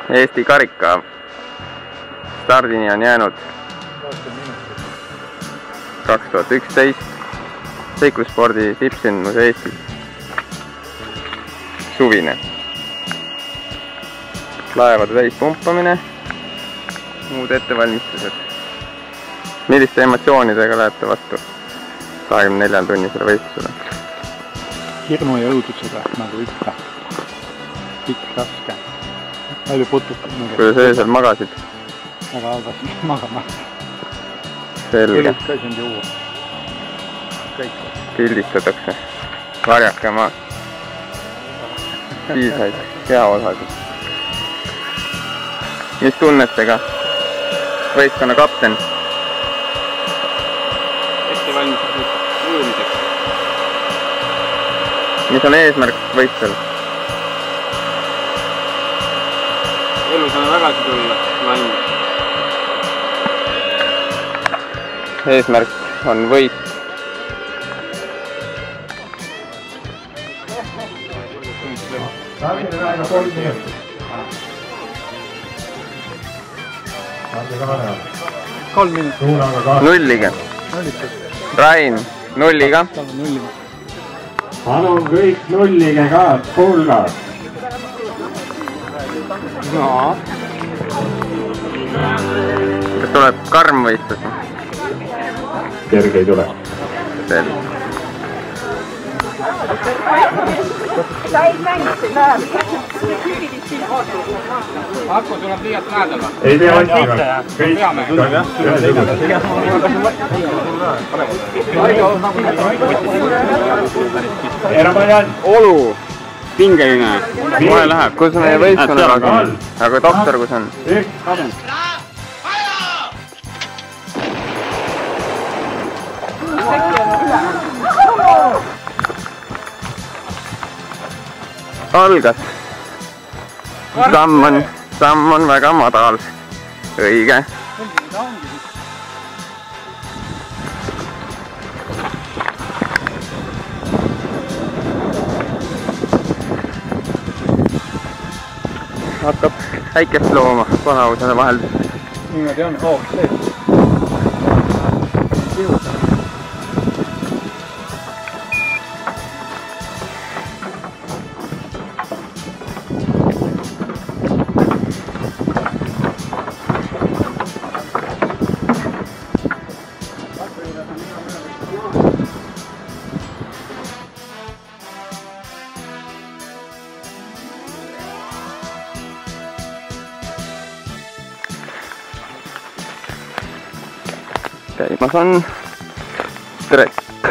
Eesti karika stardini on jäänud 2011 seiklusspordi tippsündmus Eestis. Suvine. Laevade täispumpamine, muud ettevalmistused. Milliste emotsioonidega lähete vastu 24-tunnisele võistlusele? Hirmu ja õudusega, nagu ikka. Pikk raske. Palju putukad. Kuidas öösel magasid? Väga halvasti magama. Selge. Õlut ka siin juua. Kõik. Pildistatakse. Varjake maas. Piisaid. Hea osasid. Mis tunnetega? Võistkonna kapten. Ettevalmistused ujumiseks. Mis on eesmärk võistlusel? Elusana tagasi tulla lainus. Eesmärk on võit. Kolm minutit. Nulliga. Rain, nulliga. Palun kõik nullige ka, kuulgas. No. Kas tuleb karm võistlus? Kerge ei tule. Selge. Aku tuleb liialt lähedal või? Ei tea otsiga. Olu, pingeline. Kohe läheb. Kus on meie võistkonna? Aga doktor, kus on? Algas. Samm on väga madal. Õige. Hakkab väikest looma panavusele vahel. Niimoodi on hoog sees. Käimas on trekk.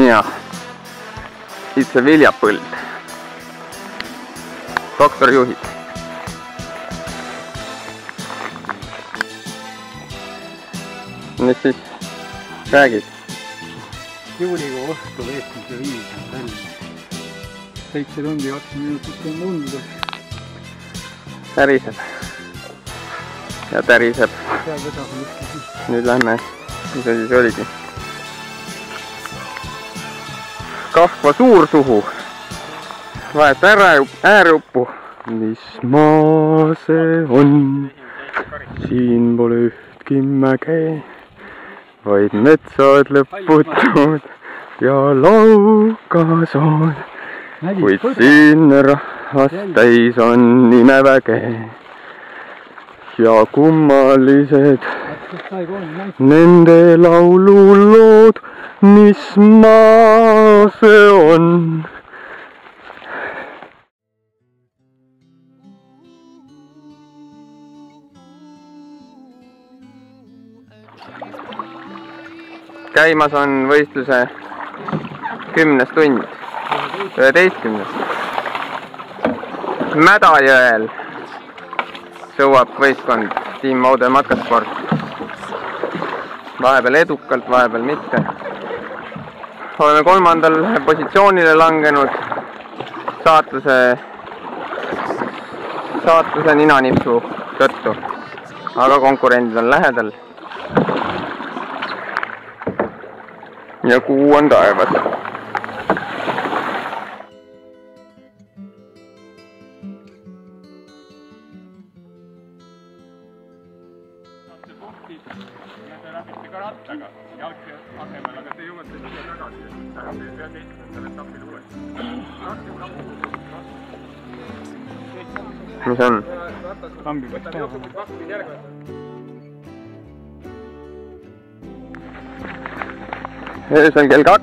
Ja, siit see viljapõld. Doktor juhib. Nüüd siis räägid. Juulikuu õhtu veetmise viis on välja. 7 tundi 2 minutit on tundu. Täriseb. Ja täriseb. Nüüd lähme, mis see siis oligi? Kahva suursuhu. Vahet ääruppu. Mis maa see on? Siin pole ühtki mäge, vaid metsad lõputud ja laukasood. Kuid siin rahvast täis on imeväge ja kummalised nende laululood, mis maa see on. Käimas on võistluse 10. tund. 11. Mädajõel sõuab võistkond Team Maude Matkasport. Vahepeal edukalt, vahepeal mitte. Oleme 3. positsioonile langenud saatuse ninanipsu tõttu. Aga konkurendid on lähedal. Ja kuu on taevas. võtate punktid ja te läbite ka rattaga jalgsi asemel, aga te jõuate siia tagasi. Te peate esimesele etapile uuesti. Mis on? Kambi peaks teha. Öösel kell 2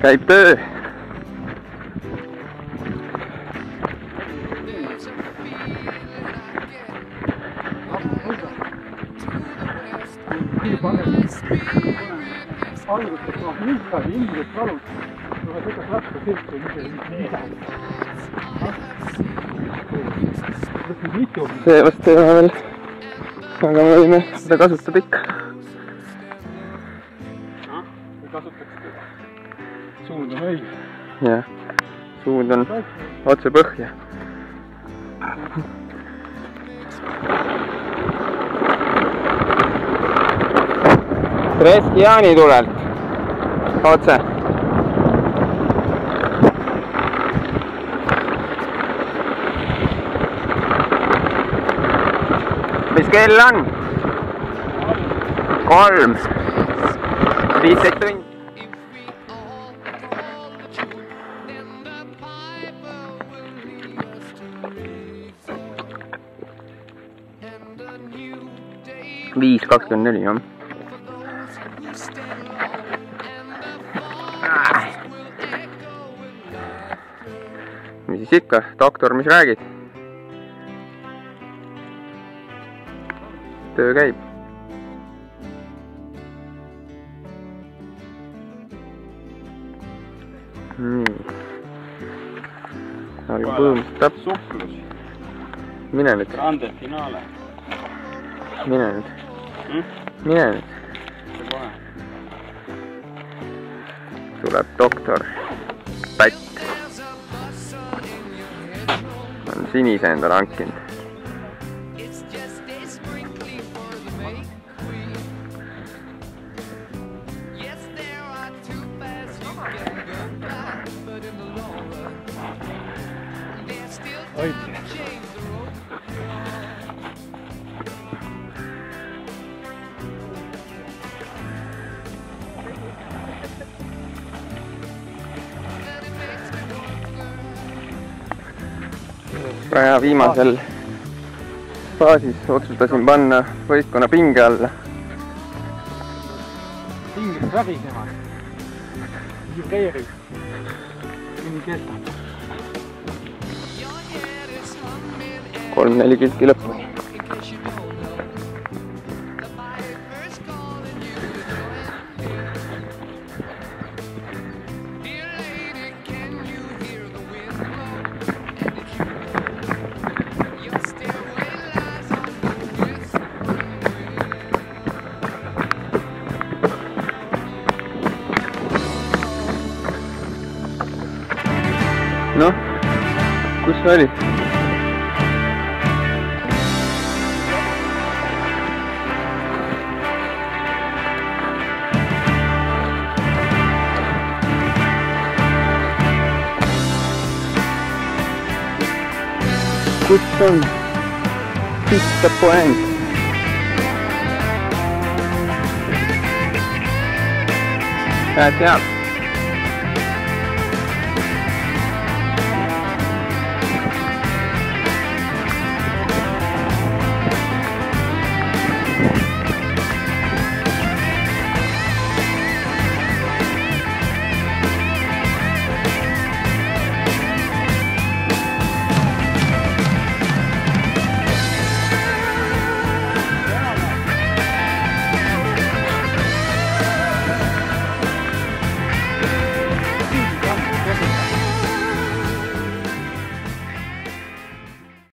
käib töö. Alguses tuleb milkad ja ilmselt talud. Tuleb võtad ratta siltu ja midagi. See vast ei ole veel, aga me võime seda kasutada ikka. Suund on õige. Jah, suund on otse põhja. Preskiani tulelt otse. Mis kell on? 3. 15 tundi. Viis 24, jah. Mis siis ikka, doktor, mis räägid? Töö käib. Nii. Alga põõmust täpp. Suhklus. Mine nüüd. Grande finaale. Mine nüüd. Mine nüüd. Tuleb doktor Pätt. On sinise endale hankinud. Õige. Praegu viimasel faasis otsustasin panna võistkonna pinge alla. Pinges värisema. Vibreerib. Kuni kestab. 3-4 kilti lõpuni. Noh, kus sa olid? Kus on pistapoeng? Lähed sealt.